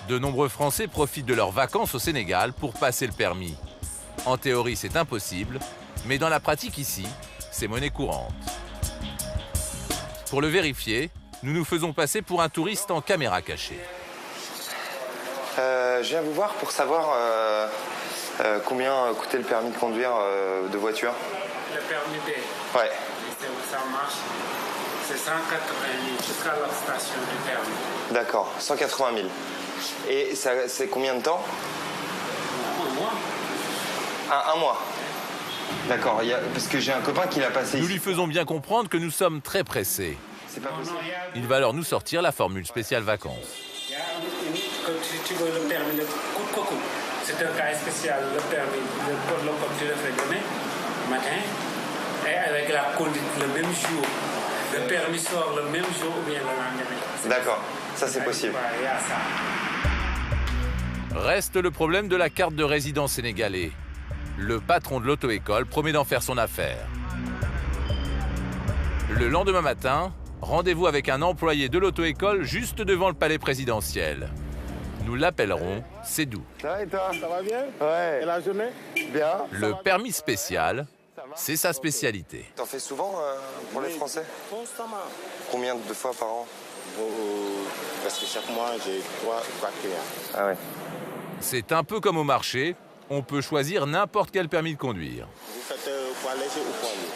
De nombreux Français profitent de leurs vacances au Sénégal pour passer le permis. En théorie, c'est impossible, mais dans la pratique ici, c'est monnaie courante. Pour le vérifier, nous nous faisons passer pour un touriste en caméra cachée. Je viens vous voir pour savoir combien coûtait le permis de conduire de voiture. Le permis B. Ouais. Ça marche. C'est 180 000 jusqu'à la station du permis. D'accord, 180 000. Et c'est combien de temps? Un mois. Un mois. D'accord, parce que j'ai un copain qui l'a passé Nous ici. lui faisons bien comprendre que nous sommes très pressés. C'est pas possible. Il va alors nous sortir la formule spéciale vacances. Si tu veux le permis de coco, c'est un cas spécial, le permis, le comme tu le fais demain matin, et avec la conduite le même jour. Le permis sort le même jour ou bien le lendemain. D'accord, ça c'est possible. Il y a ça. Reste le problème de la carte de résident sénégalais. Le patron de l'auto-école promet d'en faire son affaire. Le lendemain matin, rendez-vous avec un employé de l'auto-école juste devant le palais présidentiel. Nous l'appellerons Sédou. Ça va et toi? Ça va bien? Ouais. Et la journée? Bien. Le permis spécial, c'est sa spécialité. T'en fais souvent pour les Français? Constamment. Combien de fois par an? Parce que chaque mois, j'ai 3 clients. Ah ouais. C'est un peu comme au marché, on peut choisir n'importe quel permis de conduire. Vous faites poids léger ou poids lourd?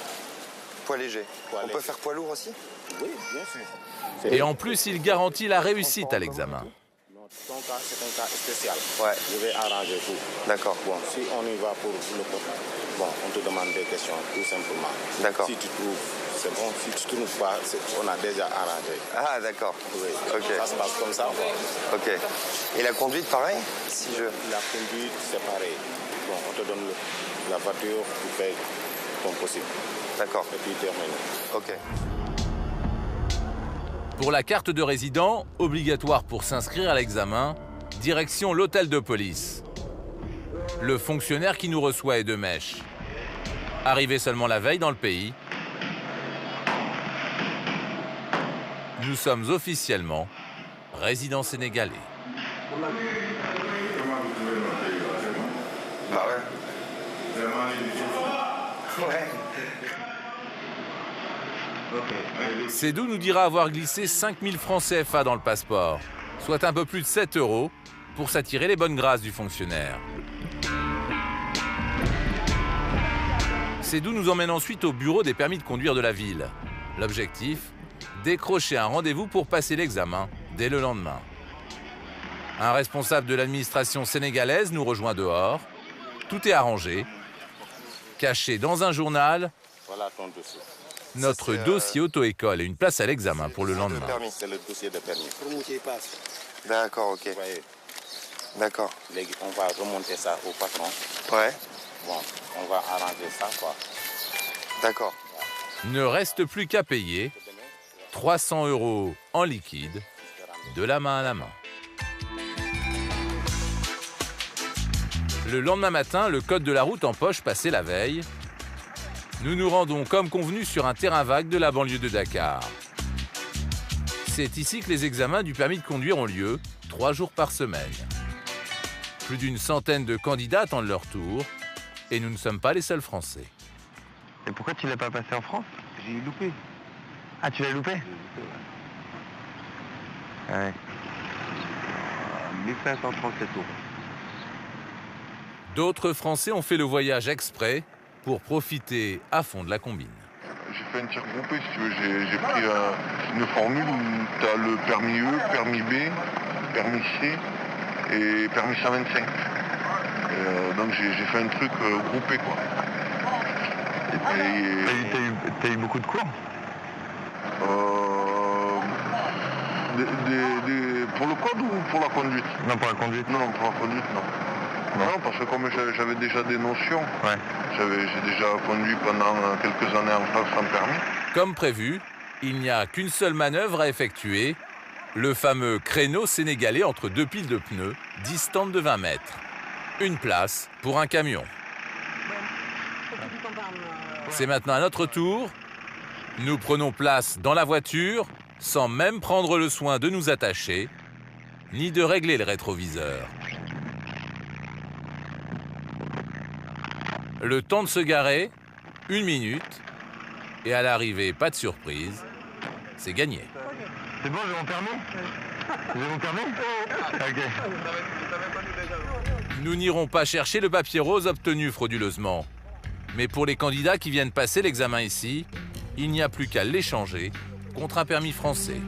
Poids léger. Poids On léger. peut faire poids lourd aussi? Oui, bien sûr. Et en plus, il garantit la réussite à l'examen. Ton cas, c'est un cas spécial. Ouais. Je vais arranger tout. D'accord. Bon, si on y va pour le code, bon, on te demande des questions, tout simplement. D'accord. Si tu trouves, c'est bon. Si tu ne trouves pas, on a déjà arrangé. Ah d'accord. Oui. Ok. Ça se passe comme ça, quoi. Ok. Et la conduite, pareil? Si je... La conduite, c'est pareil. Bon, on te donne la voiture, tu fais ton possible. D'accord. Et puis termine. Ok. Pour la carte de résident, obligatoire pour s'inscrire à l'examen, direction l'hôtel de police. Le fonctionnaire qui nous reçoit est de mèche. Arrivé seulement la veille dans le pays, nous sommes officiellement résidents sénégalais. Bah ouais. Ouais. Sédou nous dira avoir glissé 5000 francs CFA dans le passeport, soit un peu plus de 7 € pour s'attirer les bonnes grâces du fonctionnaire. Sédou nous emmène ensuite au bureau des permis de conduire de la ville. L'objectif, décrocher un rendez-vous pour passer l'examen dès le lendemain. Un responsable de l'administration sénégalaise nous rejoint dehors. Tout est arrangé. Caché dans un journal, Voilà ton dossier. notre dossier auto-école et une place à l'examen pour le lendemain. C'est le dossier de permis. D'accord, ok. Vous voyez, D'accord. on va remonter ça au patron. Ouais. Bon, on va arranger ça, quoi. D'accord. Ne reste plus qu'à payer 300 € en liquide, de la main à la main. Le lendemain matin, le code de la route en poche passé la veille, nous nous rendons comme convenu sur un terrain vague de la banlieue de Dakar. C'est ici que les examens du permis de conduire ont lieu, 3 jours par semaine. Plus d'une centaine de candidats attendent leur tour, et nous ne sommes pas les seuls Français. Et pourquoi tu l'as pas passé en France? J'ai loupé. Ah, tu l'as loupé? Ouais. 1537 €. D'autres Français ont fait le voyage exprès pour profiter à fond de la combine. J'ai fait un tir groupé, si tu veux. J'ai pris une formule où tu as le permis E, permis B, permis C et permis 125. Donc j'ai fait un truc groupé, quoi. T'as eu beaucoup de cours? Pour le code ou pour la conduite? Non, pour la conduite. Non, pour la conduite, non. Non, parce que comme j'avais déjà des notions, Ouais. j'ai déjà conduit pendant quelques années en France sans permis. Comme prévu, il n'y a qu'une seule manœuvre à effectuer, le fameux créneau sénégalais entre deux piles de pneus, distante de 20 mètres. Une place pour un camion. C'est maintenant à notre tour. Nous prenons place dans la voiture, sans même prendre le soin de nous attacher. ni de régler le rétroviseur. Le temps de se garer, 1 minute, et à l'arrivée, pas de surprise, c'est gagné. C'est bon, j'ai mon permis? J'ai mon permis? Ok. Nous n'irons pas chercher le papier rose obtenu frauduleusement. Mais pour les candidats qui viennent passer l'examen ici, il n'y a plus qu'à l'échanger contre un permis français.